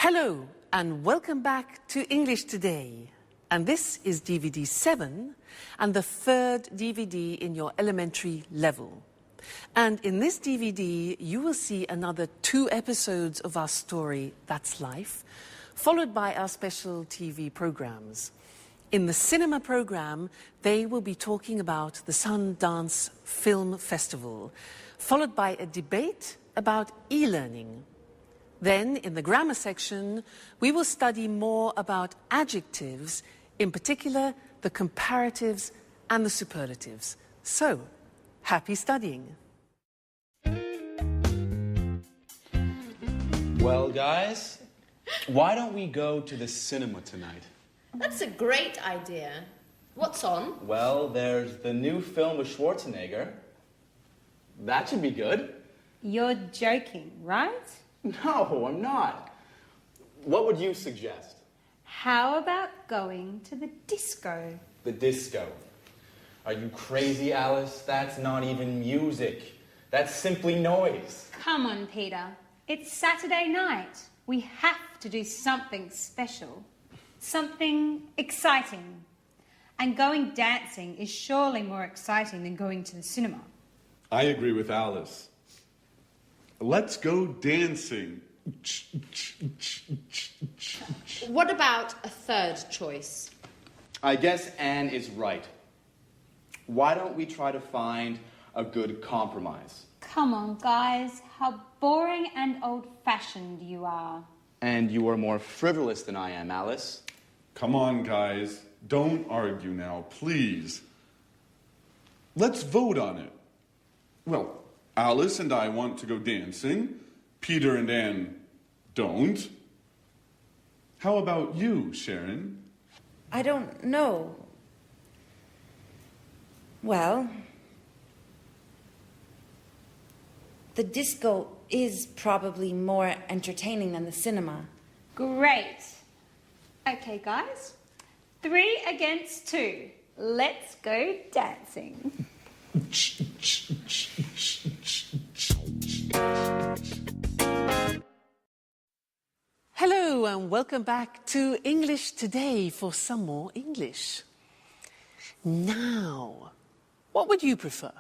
Hello and welcome back to English Today. And this is DVD 7 and the third DVD in your elementary level. And in this DVD, you will see another 2 episodes of our story, That's Life, followed by our special TV programs. In the cinema program, they will be talking about the Sundance Film Festival, followed by a debate about e-learning. Then, in the grammar section, we will study more about adjectives, in particular the comparatives and the superlatives. So, happy studying. Well, guys, why don't we go to the cinema tonight? That's a great idea. What's on? Well, there's the new film with Schwarzenegger. That should be good. You're joking, right? No, I'm not. What would you suggest? How about going to the disco? The disco. Are you crazy, Alice? That's not even music. That's simply noise. Come on, Peter. It's Saturday night. We have to do something special. Something exciting. And going dancing is surely more exciting than going to the cinema. I agree with Alice. Let's go dancing. What about a third choice? I guess Anne is right. Why don't we try to find a good compromise? Come on, guys. How boring and old-fashioned you are. And you are more frivolous than I am, Alice. Come on, guys. Don't argue now, please. Let's vote on it. Well, Alice and I want to go dancing. Peter and Anne don't. How about you, Sharon? I don't know. Well, the disco is probably more entertaining than the cinema. Great. Okay, guys. 3 against 2. Let's go dancing. Hello and welcome back to English Today for some more English. Now, what would you prefer?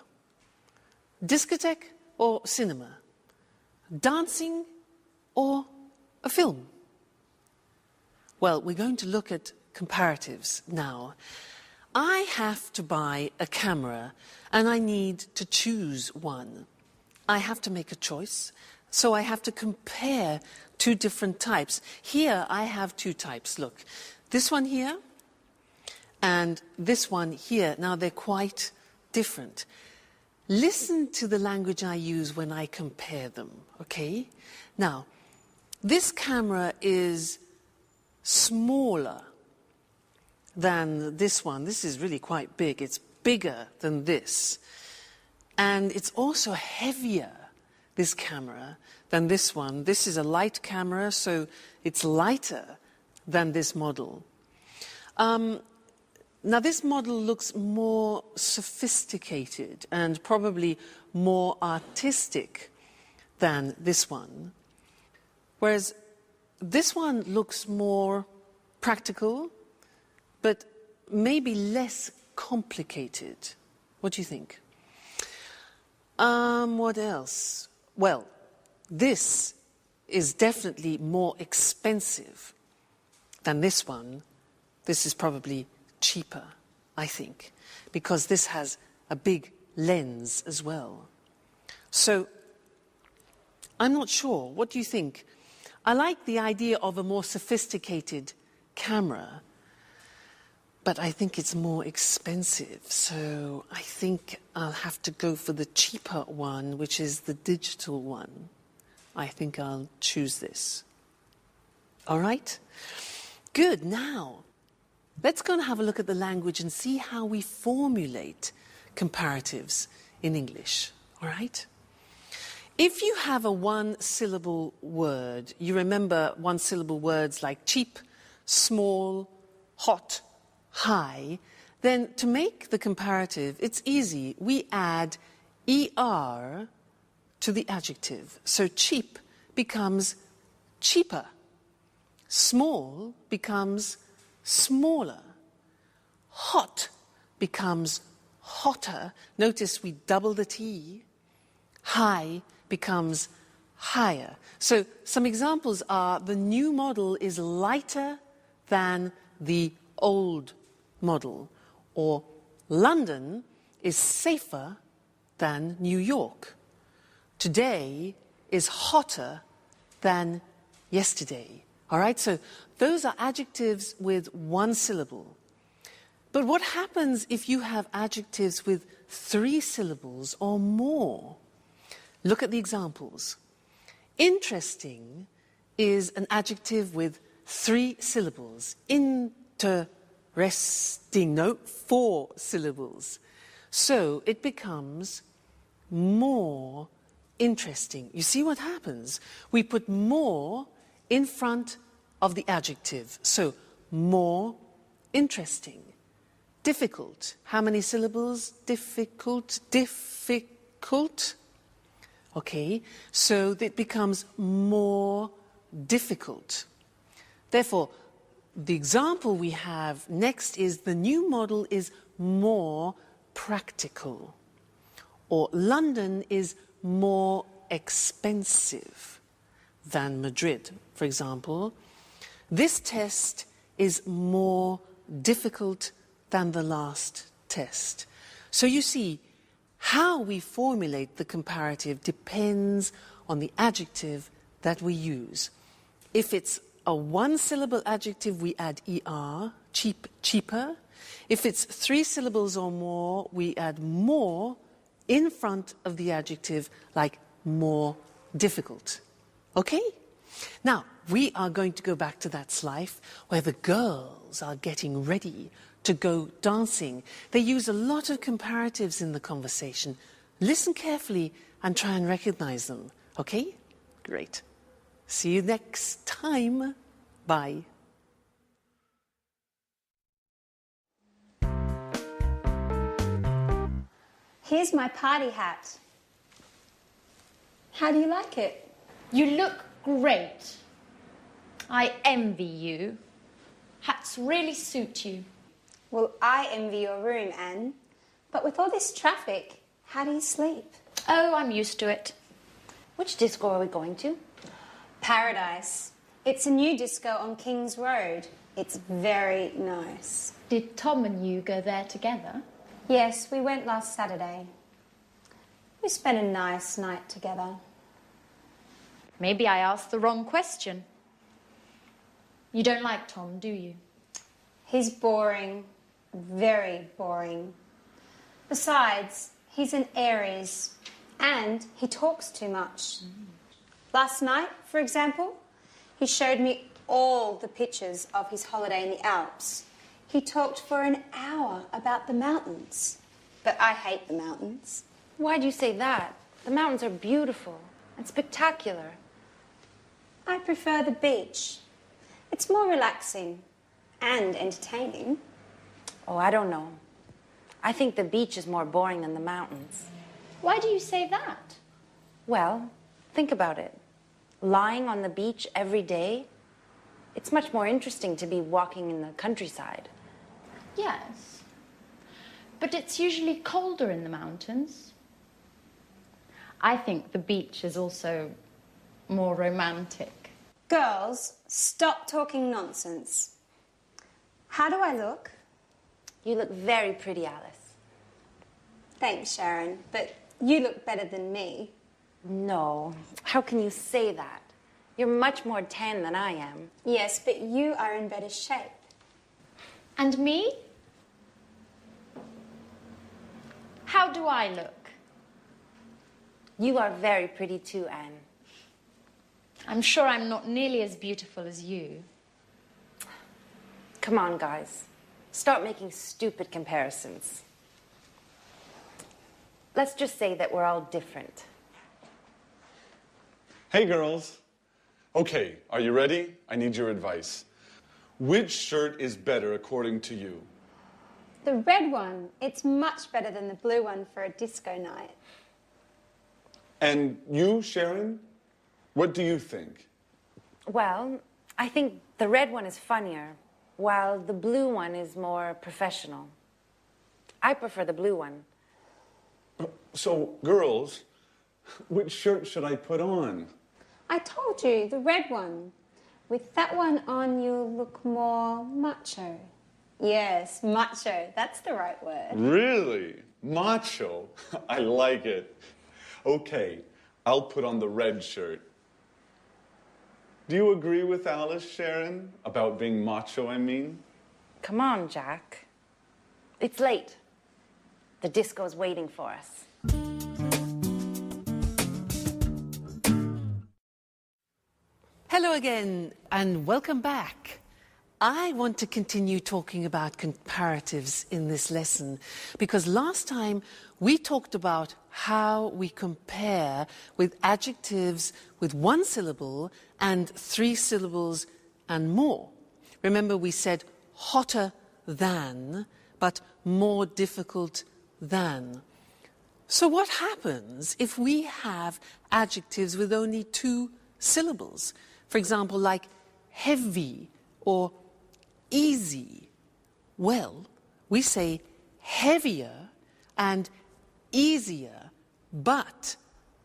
Discotheque or cinema? Dancing or a film? Well, we're going to look at comparatives now. I have to buy a camera and I need to choose one. I have to make a choice, so I have to compare 2 different types. Here I have 2 types. Look, this one here and this one here. Now they're quite different. Listen to the language I use when I compare them, okay? Now, this camera is smaller than this one. This is really quite big. It's bigger than this. And it's also heavier, this camera, than this one. This is a light camera, so it's lighter than this model. Now, this model looks more sophisticated and probably more artistic than this one. Whereas this one looks more practical, but maybe less complicated. What do you think? What else? Well, this is definitely more expensive than this one. This is probably cheaper, I think, because this has a big lens as well. So, I'm not sure. What do you think? I like the idea of a more sophisticated camera, but I think it's more expensive. So I think I'll have to go for the cheaper one, which is the digital one. I think I'll choose this. All right? Good. Now, let's go and have a look at the language and see how we formulate comparatives in English. All right? If you have a 1-syllable word, you remember 1-syllable words like cheap, small, hot, high, then to make the comparative, it's easy. We add er to the adjective. So cheap becomes cheaper. Small becomes smaller. Hot becomes hotter. Notice we double the T. High becomes higher. So some examples are the new model is lighter than the old model, or London is safer than New York. Today is hotter than yesterday. All right, so those are adjectives with one syllable. But what happens if you have adjectives with 3 syllables or more? Look at the examples. Interesting is an adjective with 3 syllables. Interesting, no, 4 syllables. So it becomes more interesting. You see what happens? We put more in front of the adjective. So more interesting. Difficult. How many syllables? Difficult. Difficult. Okay, so it becomes more difficult. Therefore, the example we have next is the new model is more practical. Or London is more expensive than Madrid, for example. This test is more difficult than the last test. So you see, how we formulate the comparative depends on the adjective that we use. If it's a 1-syllable adjective, we add er, cheaper. If it's 3 syllables or more, we add more in front of the adjective, like more difficult. Okay? Now, we are going to go back to that life where the girls are getting ready to go dancing. They use a lot of comparatives in the conversation. Listen carefully and try and recognize them. Okay? Great. See you next time. Bye. Here's my party hat. How do you like it? You look great. I envy you. Hats really suit you. Well, I envy your room, Anne. But with all this traffic, how do you sleep? Oh, I'm used to it. Which disco are we going to? Paradise. It's a new disco on King's Road. It's very nice. Did Tom and you go there together? Yes, we went last Saturday. We spent a nice night together. Maybe I asked the wrong question. You don't like Tom, do you? He's boring. Very boring. Besides, he's an Aries and he talks too much. Last night, for example, he showed me all the pictures of his holiday in the Alps. He talked for an hour about the mountains. But I hate the mountains. Why do you say that? The mountains are beautiful and spectacular. I prefer the beach. It's more relaxing and entertaining. Oh, I don't know. I think the beach is more boring than the mountains. Why do you say that? Well, think about it. Lying on the beach every day, it's much more interesting to be walking in the countryside. Yes. But it's usually colder in the mountains. I think the beach is also more romantic. Girls, stop talking nonsense. How do I look? You look very pretty, Alice. Thanks, Sharon, but you look better than me. No, how can you say that? You're much more tan than I am. Yes, but you are in better shape. And me? How do I look? You are very pretty too, Anne. I'm sure I'm not nearly as beautiful as you. Come on, guys. Start making stupid comparisons. Let's just say that we're all different. Hey, girls. Okay, are you ready? I need your advice. Which shirt is better according to you? The red one, it's much better than the blue one for a disco night. And you, Sharon? What do you think? Well, I think the red one is funnier, while the blue one is more professional. I prefer the blue one. So, girls, which shirt should I put on? I told you, the red one. With that one on, you'll look more macho. Yes, macho. That's the right word. Really? Macho? I like it. Okay, I'll put on the red shirt. Do you agree with Alice, Sharon, about being macho, I mean? Come on, Jack. It's late. The disco's waiting for us. Hello again, and welcome back. I want to continue talking about comparatives in this lesson because last time we talked about how we compare with adjectives with one syllable and 3 syllables and more. Remember, we said hotter than, but more difficult than. So what happens if we have adjectives with only 2 syllables? For example, like heavy or easy. Well, we say heavier and easier, but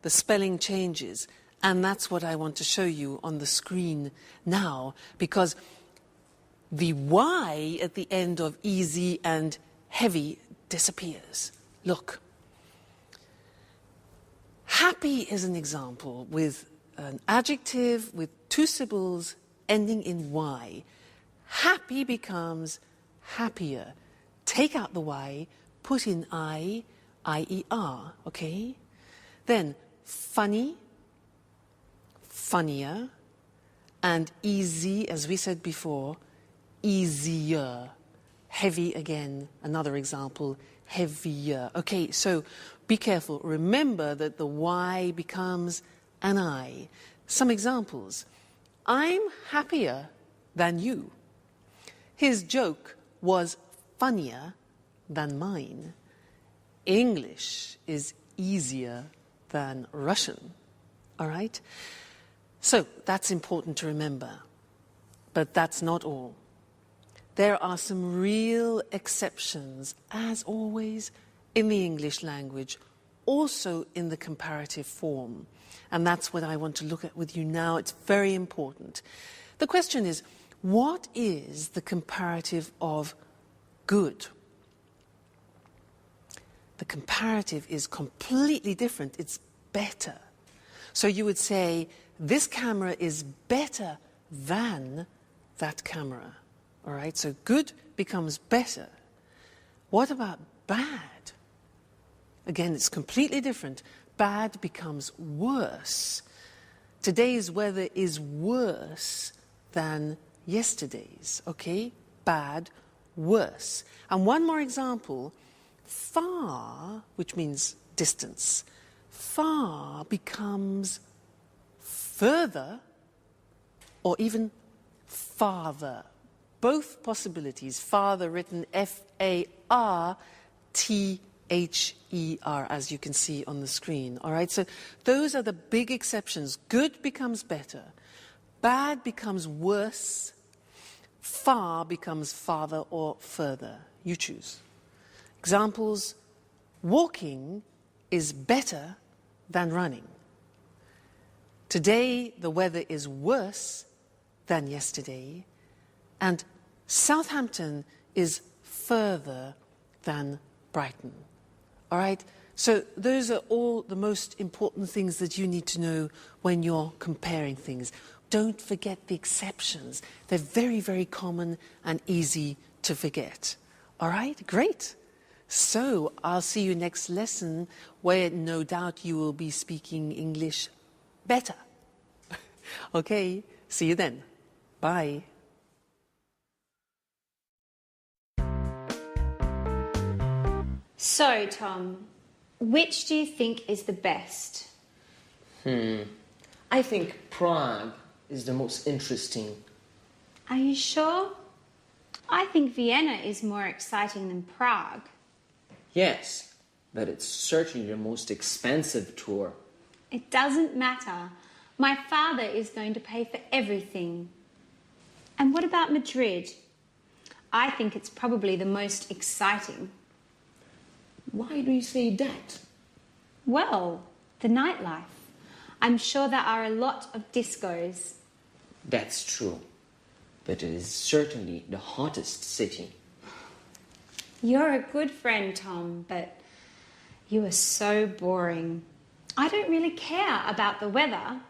the spelling changes. And that's what I want to show you on the screen now, because the Y at the end of easy and heavy disappears. Look. Happy is an example with an adjective with 2 syllables ending in Y. Happy becomes happier. Take out the Y, put in I-E-R, okay? Then funny, funnier, and easy, as we said before, easier. Heavy again, another example, heavier. Okay, so be careful. Remember that the Y becomes an I. Some examples. I'm happier than you. His joke was funnier than mine. English is easier than Russian. All right? So that's important to remember. But that's not all. There are some real exceptions, as always, in the English language, also in the comparative form. And that's what I want to look at with you now. It's very important. The question is, what is the comparative of good? The comparative is completely different. It's better. So you would say, this camera is better than that camera. All right, so good becomes better. What about bad? Again, it's completely different. Bad becomes worse. Today's weather is worse than yesterday's, okay? Bad, worse. And one more example, far, which means distance, far becomes further or even farther. Both possibilities, farther written F-A-R-T-H-E-R, as you can see on the screen. All right, so those are the big exceptions. Good becomes better. Bad becomes worse. Far becomes farther or further. You choose. Examples, walking is better than running. Today, the weather is worse than yesterday. And Southampton is further than Brighton. All right? So those are all the most important things that you need to know when you're comparing things. Don't forget the exceptions. They're very, very common and easy to forget. All right? Great. So I'll see you next lesson where no doubt you will be speaking English better. Okay? See you then. Bye. So, Tom, which do you think is the best? I think Prague is the most interesting. Are you sure? I think Vienna is more exciting than Prague. Yes, but it's certainly the most expensive tour. It doesn't matter. My father is going to pay for everything. And what about Madrid? I think it's probably the most exciting. Why do you say that? Well, the nightlife. I'm sure there are a lot of discos. That's true. But it is certainly the hottest city. You're a good friend, Tom, but you are so boring. I don't really care about the weather.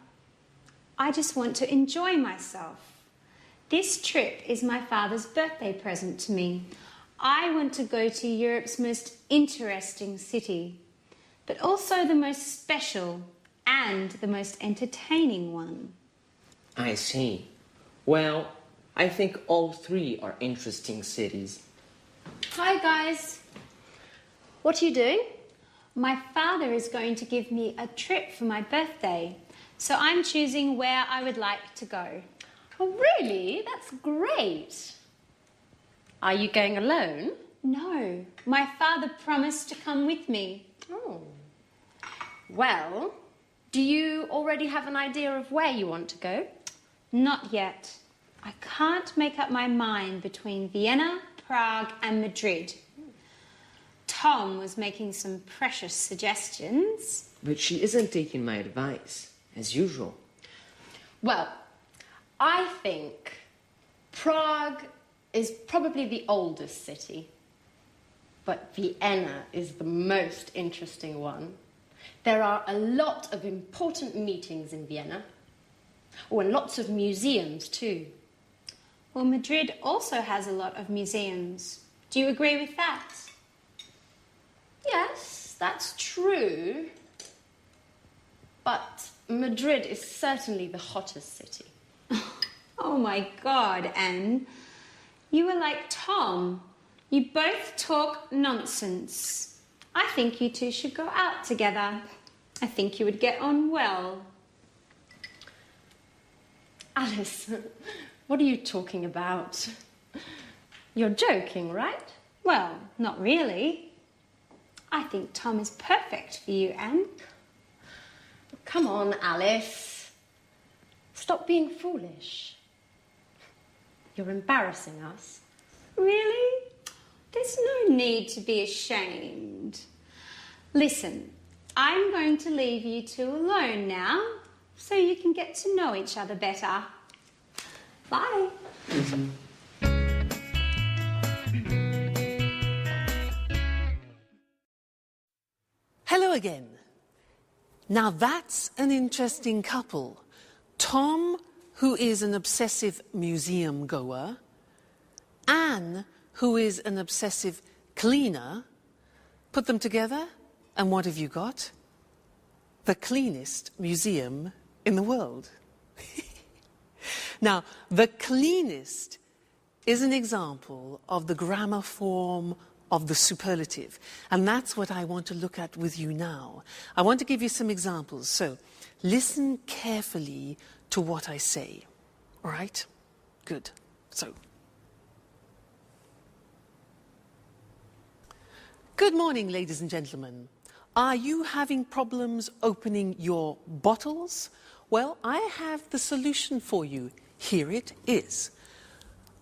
I just want to enjoy myself. This trip is my father's birthday present to me. I want to go to Europe's most interesting city, but also the most special and the most entertaining one. I see. Well, I think all three are interesting cities. Hi, guys. What are you doing? My father is going to give me a trip for my birthday, so I'm choosing where I would like to go. Oh, really? That's great. Are you going alone? No, my father promised to come with me. Oh. Well, do you already have an idea of where you want to go? Not yet. I can't make up my mind between Vienna, Prague and Madrid. Tom was making some precious suggestions. But she isn't taking my advice, as usual. Well, I think Prague is probably the oldest city, but Vienna is the most interesting one. There are a lot of important meetings in Vienna. Oh, and lots of museums too. Well, Madrid also has a lot of museums. Do you agree with that? Yes, that's true. But Madrid is certainly the hottest city. Oh my God, Anne. You are like Tom. You both talk nonsense. I think you two should go out together. I think you would get on well. Alice, what are you talking about? You're joking, right? Well, not really. I think Tom is perfect for you, Anne. Come on, Alice. Stop being foolish. You're embarrassing us. Really? There's no need to be ashamed. Listen, I'm going to leave you two alone now so you can get to know each other better. Bye. Hello again. Now that's an interesting couple. Tom, who is an obsessive museum goer, Anne, who is an obsessive cleaner. Put them together, and what have you got? The cleanest museum in the world. Now, the cleanest is an example of the grammar form of the superlative. And that's what I want to look at with you now. I want to give you some examples. So listen carefully to what I say. All right? Good. So, good morning, ladies and gentlemen. Are you having problems opening your bottles? Well, I have the solution for you. Here it is.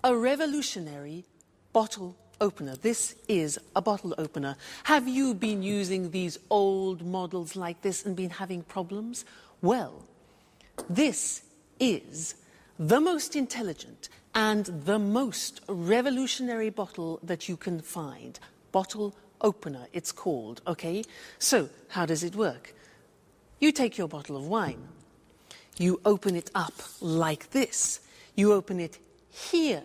A revolutionary bottle opener. This is a bottle opener. Have you been using these old models like this and been having problems? Well, this is the most intelligent and the most revolutionary bottle that you can find. Bottle opener, it's called, okay? So, how does it work? You take your bottle of wine. You open it up like this. You open it here.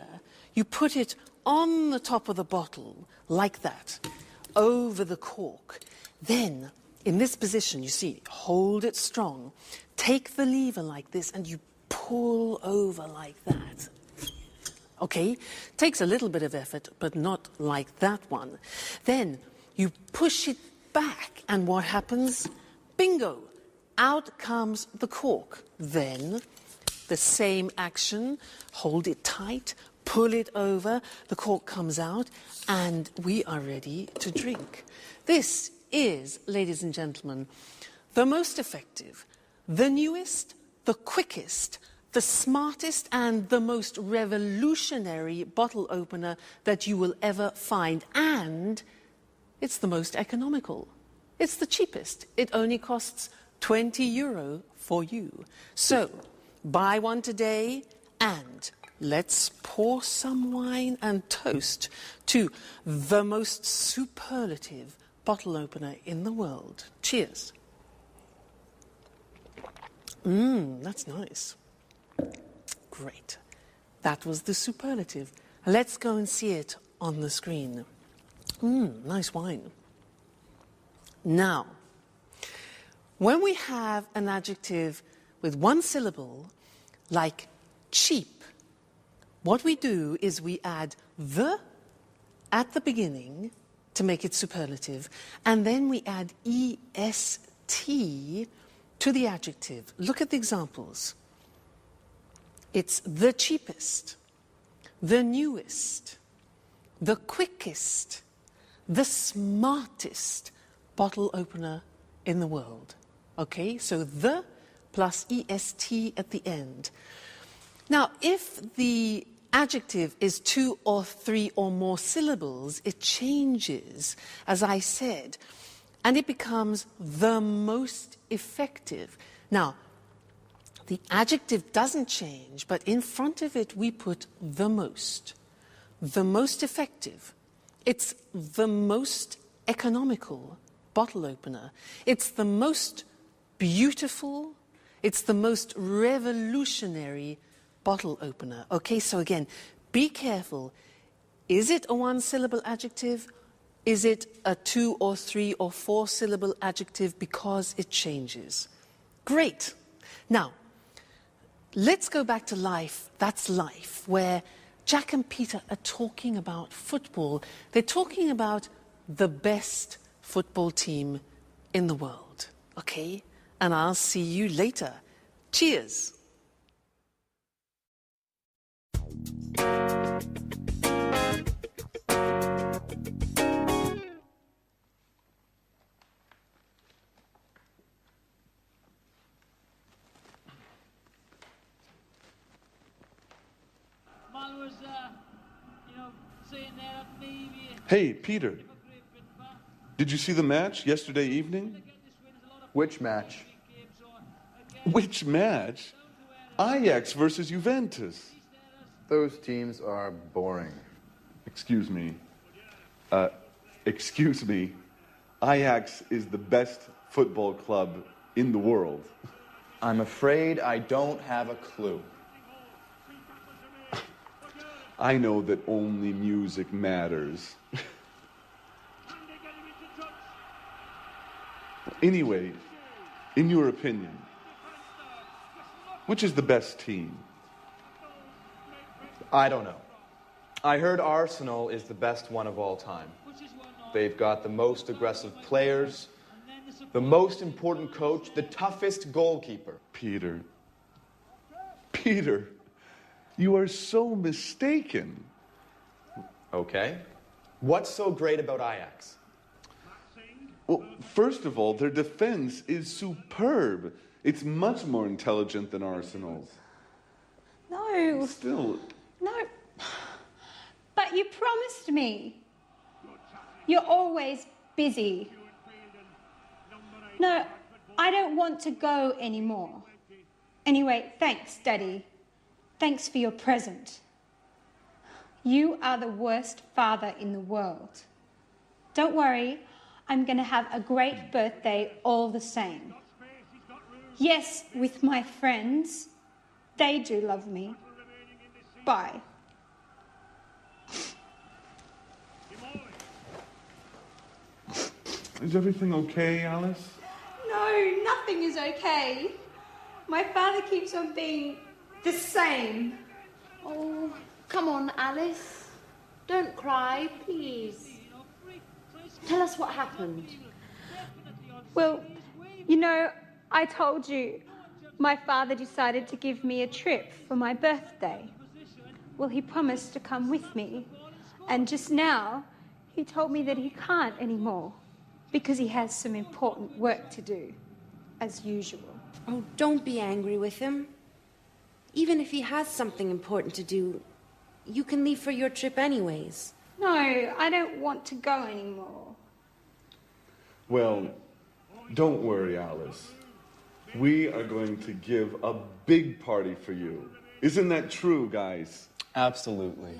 You put it on the top of the bottle, like that, over the cork. Then, in this position, you see, hold it strong. Take the lever like this, and you pull over like that. Okay? Takes a little bit of effort, but not like that one. Then, you push it back, and what happens? Bingo! Out comes the cork. Then, the same action, hold it tight, pull it over, the cork comes out, and we are ready to drink. This is, ladies and gentlemen, the most effective, the newest, the quickest, the smartest and the most revolutionary bottle opener that you will ever find. And it's the most economical. It's the cheapest. It only costs €20 for you. So, buy one today and let's pour some wine and toast to the most superlative bottle opener in the world. Cheers. That's nice. Great. That was the superlative. Let's go and see it on the screen. Nice wine. Now, when we have an adjective with one syllable, like cheap, what we do is we add the at the beginning to make it superlative, and then we add est to the adjective. Look at the examples. It's the cheapest, the newest, the quickest, the smartest bottle opener in the world. Okay, so the plus est at the end. Now, if the adjective is 2 or 3 or more syllables, it changes, as I said, and it becomes the most effective. Now, the adjective doesn't change, but in front of it we put the most effective. It's the most economical bottle opener. It's the most beautiful, it's the most revolutionary bottle opener. Okay, so again, be careful. Is it a 1-syllable adjective? Is it a 2 or 3 or 4 syllable adjective? Because it changes. Great. Now, let's go back to life. That's life, where Jack and Peter are talking about football. They're talking about the best football team in the world. Okay? And I'll see you later. Cheers. Hey, Peter. Did you see the match yesterday evening? Which match? Which match? Ajax versus Juventus. Those teams are boring. Excuse me. Excuse me. Ajax is the best football club in the world. I'm afraid I don't have a clue. I know that only music matters. Anyway, in your opinion, which is the best team? I don't know. I heard Arsenal is the best one of all time. They've got the most aggressive players, the most important coach, the toughest goalkeeper. Peter, you are so mistaken. Okay. What's so great about Ajax? Well, first of all, their defense is superb. It's much more intelligent than Arsenal's. No. Still. No. But you promised me. You're always busy. No, I don't want to go anymore. Anyway, thanks, Daddy. Thanks for your present. You are the worst father in the world. Don't worry, I'm going to have a great birthday all the same. Yes, with my friends. They do love me. Bye. Is everything okay, Alice? No, nothing is okay. My father keeps on being the same. Oh, come on, Alice. Don't cry, please. Tell us what happened. Well, you know, I told you my father decided to give me a trip for my birthday. Well, he promised to come with me. And just now, he told me that he can't anymore because he has some important work to do, as usual. Oh, don't be angry with him. Even if he has something important to do, you can leave for your trip anyways. No, I don't want to go anymore. Well, don't worry, Alice. We are going to give a big party for you. Isn't that true, guys? Absolutely.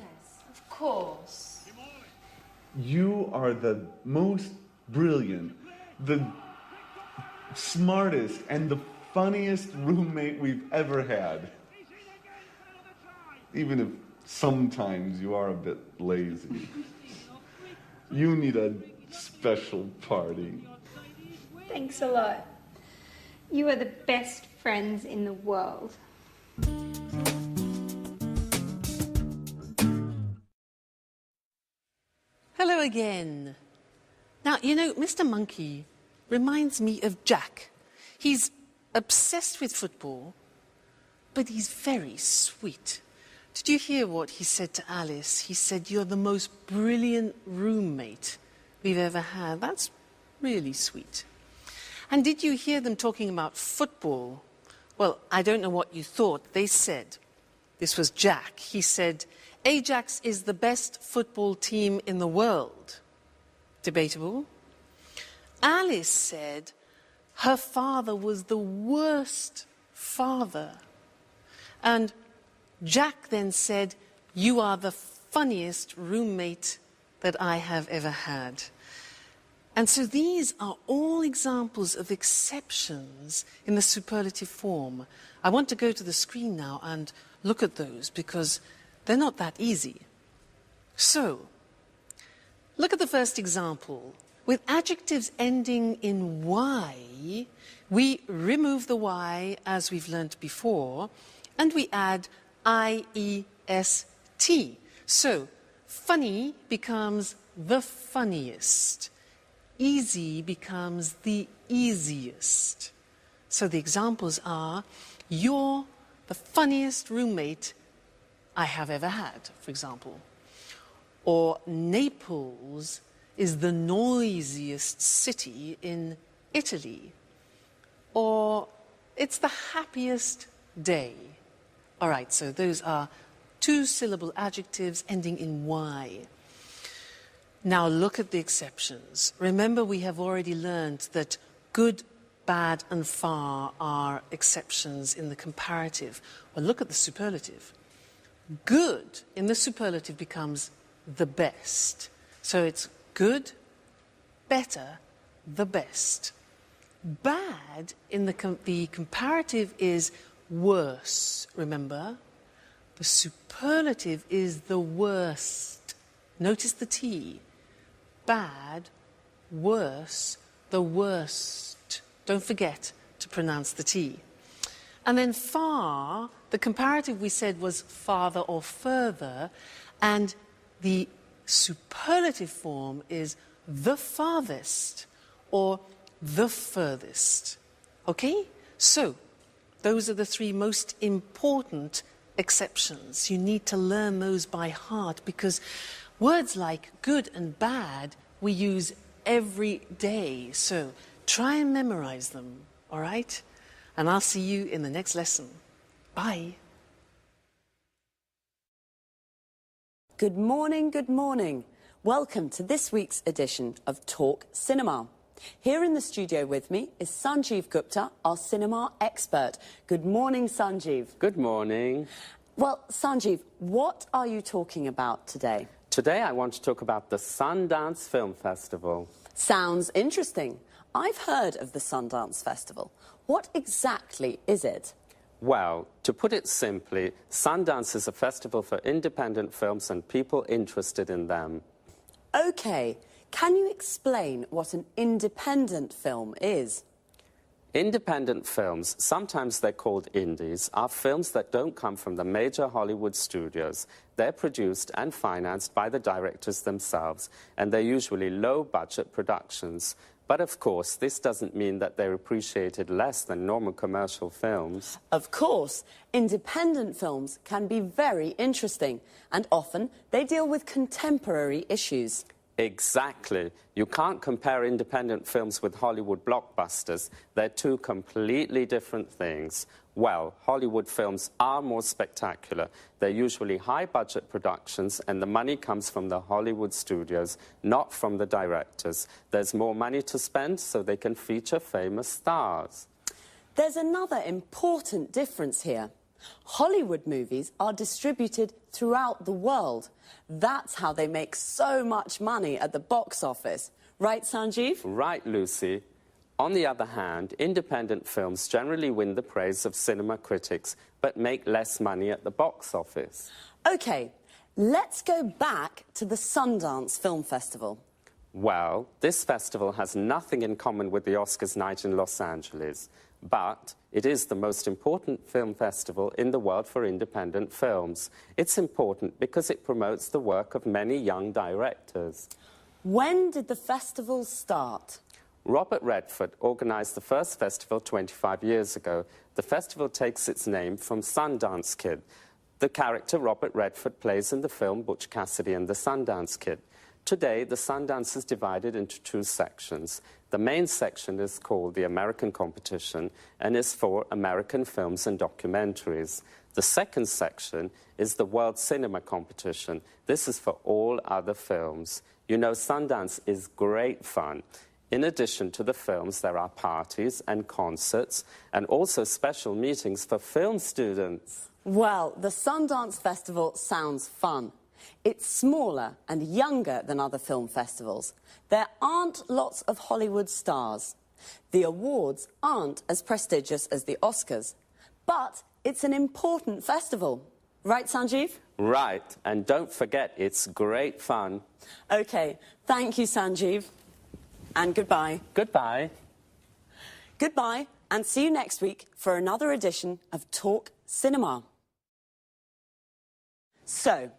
Of course. You are the most brilliant, the smartest, and the funniest roommate we've ever had. Even if sometimes you are a bit lazy. You need a special party. Thanks a lot. You are the best friends in the world. Hello again. Now, you know, Mr. Monkey reminds me of Jack. He's obsessed with football, but he's very sweet. Did you hear what he said to Alice? He said, "You're the most brilliant roommate we've ever had." That's really sweet. And did you hear them talking about football? Well, I don't know what you thought. They said, this was Jack. He said, "Ajax is the best football team in the world." Debatable. Alice said her father was the worst father. And Jack then said, "You are the funniest roommate that I have ever had." And so these are all examples of exceptions in the superlative form. I want to go to the screen now and look at those because they're not that easy. So, look at the first example. With adjectives ending in Y, we remove the Y as we've learnt before, and we add I-E-S-T. So, funny becomes the funniest. Easy becomes the easiest. So the examples are, "You're the funniest roommate I have ever had," for example. Or Naples is the noisiest city in Italy. Or it's the happiest day. All right, so those are two-syllable adjectives ending in Y. Now look at the exceptions. Remember, we have already learned that good, bad, and far are exceptions in the comparative. Well, look at the superlative. Good in the superlative becomes the best. So it's good, better, the best. Bad in the comparative is worse, remember? The superlative is the worst. Notice the T. Bad, worse, the worst. Don't forget to pronounce the T. And then far, the comparative we said was farther or further, and the superlative form is the farthest or the furthest. Okay? So, those are the three most important exceptions. You need to learn those by heart because words like good and bad we use every day. So try and memorize them, all right? And I'll see you in the next lesson. Bye. Good morning, good morning. Welcome to this week's edition of Talk Cinema. Here in the studio with me is Sanjeev Gupta, our cinema expert. Good morning, Sanjeev. Good morning. Well, Sanjeev, what are you talking about today? Today I want to talk about the Sundance Film Festival. Sounds interesting. I've heard of the Sundance Festival. What exactly is it? Well, to put it simply, Sundance is a festival for independent films and people interested in them. Okay. Can you explain what an independent film is? Independent films, sometimes they're called indies, are films that don't come from the major Hollywood studios. They're produced and financed by the directors themselves, and they're usually low-budget productions. But of course, this doesn't mean that they're appreciated less than normal commercial films. Of course, independent films can be very interesting, and often they deal with contemporary issues. Exactly. You can't compare independent films with Hollywood blockbusters. They're two completely different things. Well, Hollywood films are more spectacular. They're usually high-budget productions, and the money comes from the Hollywood studios, not from the directors. There's more money to spend, so they can feature famous stars. There's another important difference here. Hollywood movies are distributed throughout the world. That's how they make so much money at the box office. Right, Sanjeev? Right, Lucy. On the other hand, independent films generally win the praise of cinema critics, but make less money at the box office. OK, let's go back to the Sundance Film Festival. Well, this festival has nothing in common with the Oscars night in Los Angeles, but it is the most important film festival in the world for independent films. It's important because it promotes the work of many young directors. When did the festival start? Robert Redford organised the first festival 25 years ago. The festival takes its name from Sundance Kid, the character Robert Redford plays in the film Butch Cassidy and the Sundance Kid. Today, the Sundance is divided into two sections. The main section is called the American Competition and is for American films and documentaries. The second section is the World Cinema Competition. This is for all other films. You know, Sundance is great fun. In addition to the films, there are parties and concerts and also special meetings for film students. Well, the Sundance Festival sounds fun. It's smaller and younger than other film festivals. There aren't lots of Hollywood stars. The awards aren't as prestigious as the Oscars. But it's an important festival. Right, Sanjeev? Right, and don't forget, it's great fun. OK, thank you, Sanjeev. And goodbye. Goodbye. Goodbye, and see you next week for another edition of Talk Cinema. So,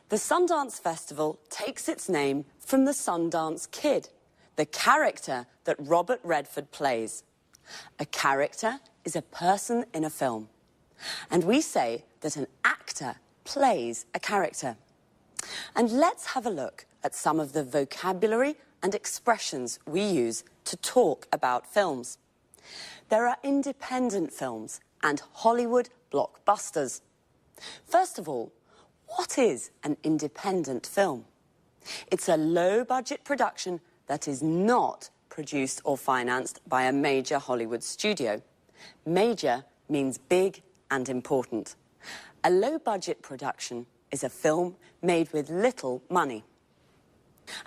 the Sundance Festival takes its name from the Sundance Kid, the character that Robert Redford plays. A character is a person in a film. And we say that an actor plays a character. And let's have a look at some of the vocabulary and expressions we use to talk about films. There are independent films and Hollywood blockbusters. First of all, what is an independent film? It's a low-budget production that is not produced or financed by a major Hollywood studio. Major means big and important. A low-budget production is a film made with little money.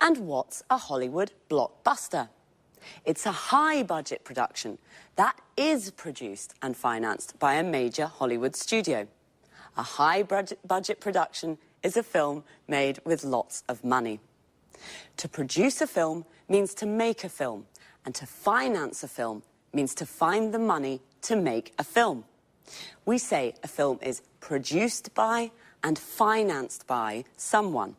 And what's a Hollywood blockbuster? It's a high-budget production that is produced and financed by a major Hollywood studio. A high-budget production is a film made with lots of money. To produce a film means to make a film, and to finance a film means to find the money to make a film. We say a film is produced by and financed by someone.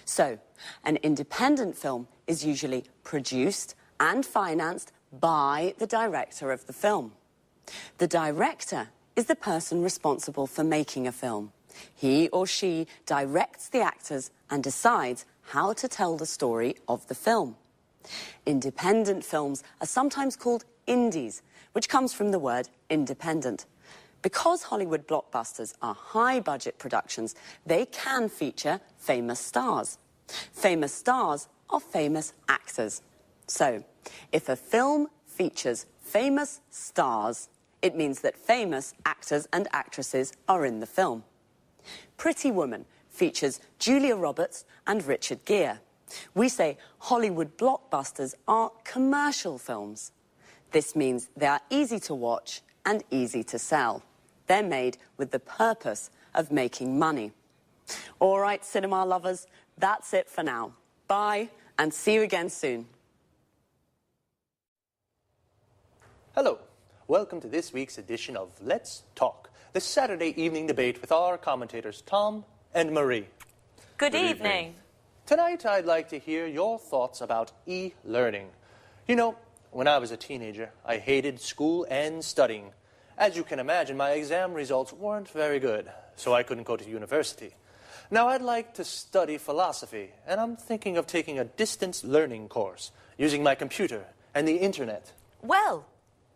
So, an independent film is usually produced and financed by the director of the film. The director is the person responsible for making a film. He or she directs the actors and decides how to tell the story of the film. Independent films are sometimes called indies, which comes from the word independent. Because Hollywood blockbusters are high-budget productions, they can feature famous stars. Famous stars are famous actors. So, if a film features famous stars, it means that famous actors and actresses are in the film. Pretty Woman features Julia Roberts and Richard Gere. We say Hollywood blockbusters are commercial films. This means they are easy to watch and easy to sell. They're made with the purpose of making money. All right, cinema lovers, that's it for now. Bye, and see you again soon. Hello. Welcome to this week's edition of Let's Talk, the Saturday evening debate with our commentators Tom and Marie. Good evening. Tonight I'd like to hear your thoughts about e-learning. You know, when I was a teenager, I hated school and studying. As you can imagine, my exam results weren't very good, so I couldn't go to university. Now I'd like to study philosophy, and I'm thinking of taking a distance learning course using my computer and the internet. Well,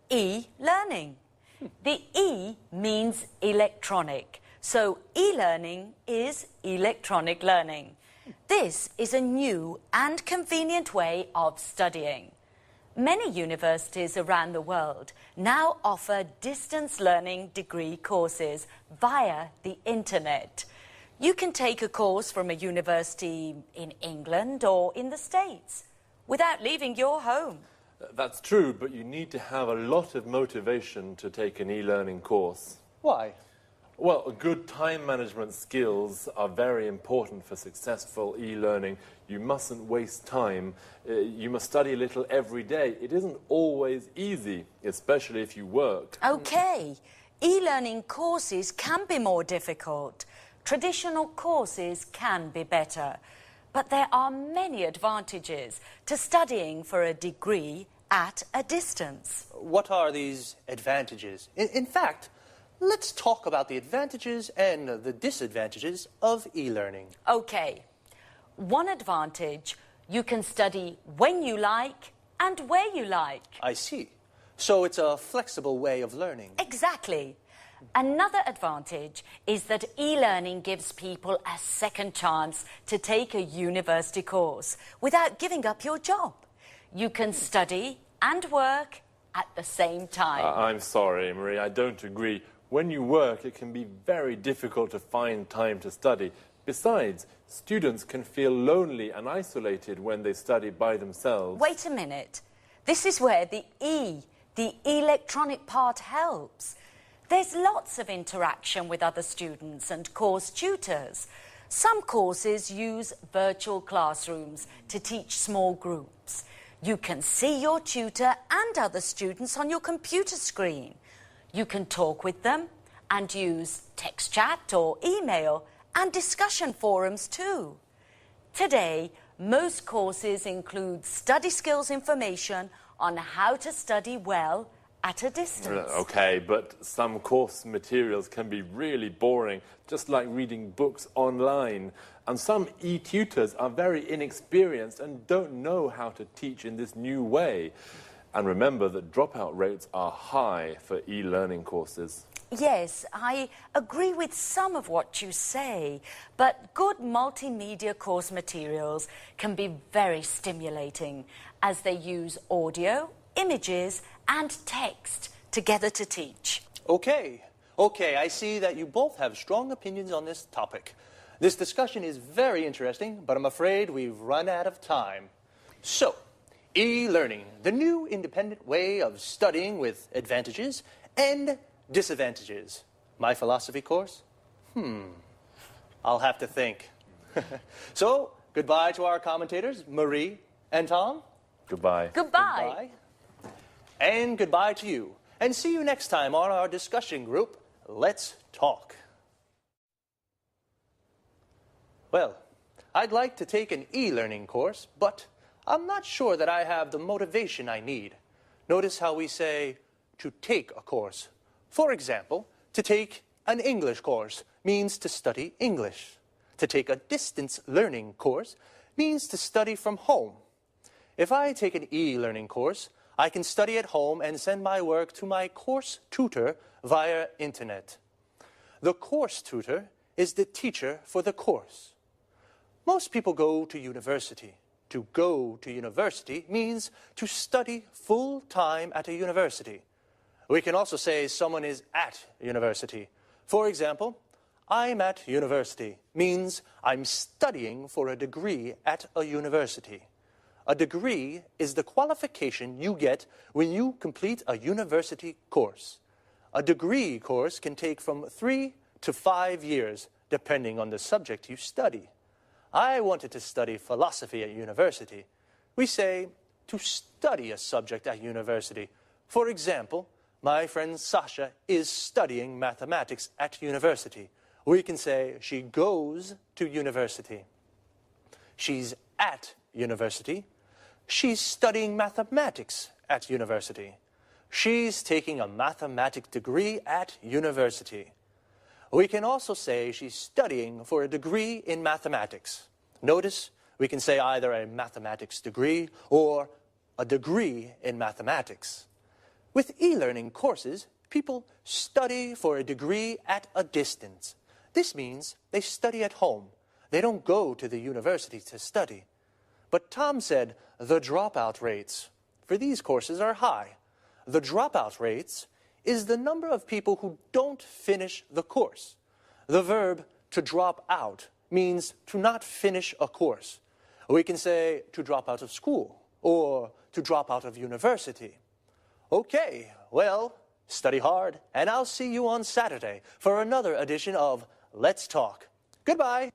e-learning. The E means electronic, so e-learning is electronic learning. This is a new and convenient way of studying. Many universities around the world now offer distance learning degree courses via the internet. You can take a course from a university in England or in the States without leaving your home. That's true, but you need to have a lot of motivation to take an e-learning course. Why? Well, good time management skills are very important for successful e-learning. You mustn't waste time. You must study a little every day. It isn't always easy, especially if you work. Okay, e-learning courses can be more difficult. Traditional courses can be better. But there are many advantages to studying for a degree at a distance. What are these advantages? In fact, let's talk about the advantages and the disadvantages of e-learning. Okay. One advantage, you can study when you like and where you like. I see. So it's a flexible way of learning. Exactly. Another advantage is that e-learning gives people a second chance to take a university course without giving up your job. You can study and work at the same time. I'm sorry, Marie, I don't agree. When you work, it can be very difficult to find time to study. Besides, students can feel lonely and isolated when they study by themselves. Wait a minute. This is where the E, the electronic part, helps. There's lots of interaction with other students and course tutors. Some courses use virtual classrooms to teach small groups. You can see your tutor and other students on your computer screen. You can talk with them and use text chat or email and discussion forums too. Today, most courses include study skills information on how to study well at a distance. Okay, but some course materials can be really boring, just like reading books online. And some e-tutors are very inexperienced and don't know how to teach in this new way. And remember that dropout rates are high for e-learning courses. Yes, I agree with some of what you say, but good multimedia course materials can be very stimulating as they use audio, images and text together to teach. Okay, I see that you both have strong opinions on this topic. This discussion is very interesting, but I'm afraid we've run out of time. So, e-learning, the new independent way of studying with advantages and disadvantages. My philosophy course? I'll have to think. So, goodbye to our commentators, Marie and Tom. Goodbye. Goodbye. And goodbye to you. And see you next time on our discussion group, Let's Talk. Well, I'd like to take an e-learning course, but I'm not sure that I have the motivation I need. Notice how we say to take a course. For example, to take an English course means to study English. To take a distance learning course means to study from home. If I take an e-learning course, I can study at home and send my work to my course tutor via internet. The course tutor is the teacher for the course. Most people go to university. To go to university means to study full time at a university. We can also say someone is at university. For example, I'm at university means I'm studying for a degree at a university. A degree is the qualification you get when you complete a university course. A degree course can take from 3 to 5 years, depending on the subject you study. I wanted to study philosophy at university. We say to study a subject at university. For example, my friend Sasha is studying mathematics at university. We can say she goes to university. She's at university. She's studying mathematics at university. She's taking a mathematics degree at university. We can also say she's studying for a degree in mathematics. Notice we can say either a mathematics degree or a degree in mathematics. With e-learning courses, People study for a degree at a distance. This means they study at home. They don't go to the university to study. But Tom said the dropout rates for these courses are high. The dropout rates is the number of people who don't finish the course. The verb to drop out means to not finish a course. We can say to drop out of school or to drop out of university. Okay, well, study hard, and I'll see you on Saturday for another edition of Let's Talk. Goodbye.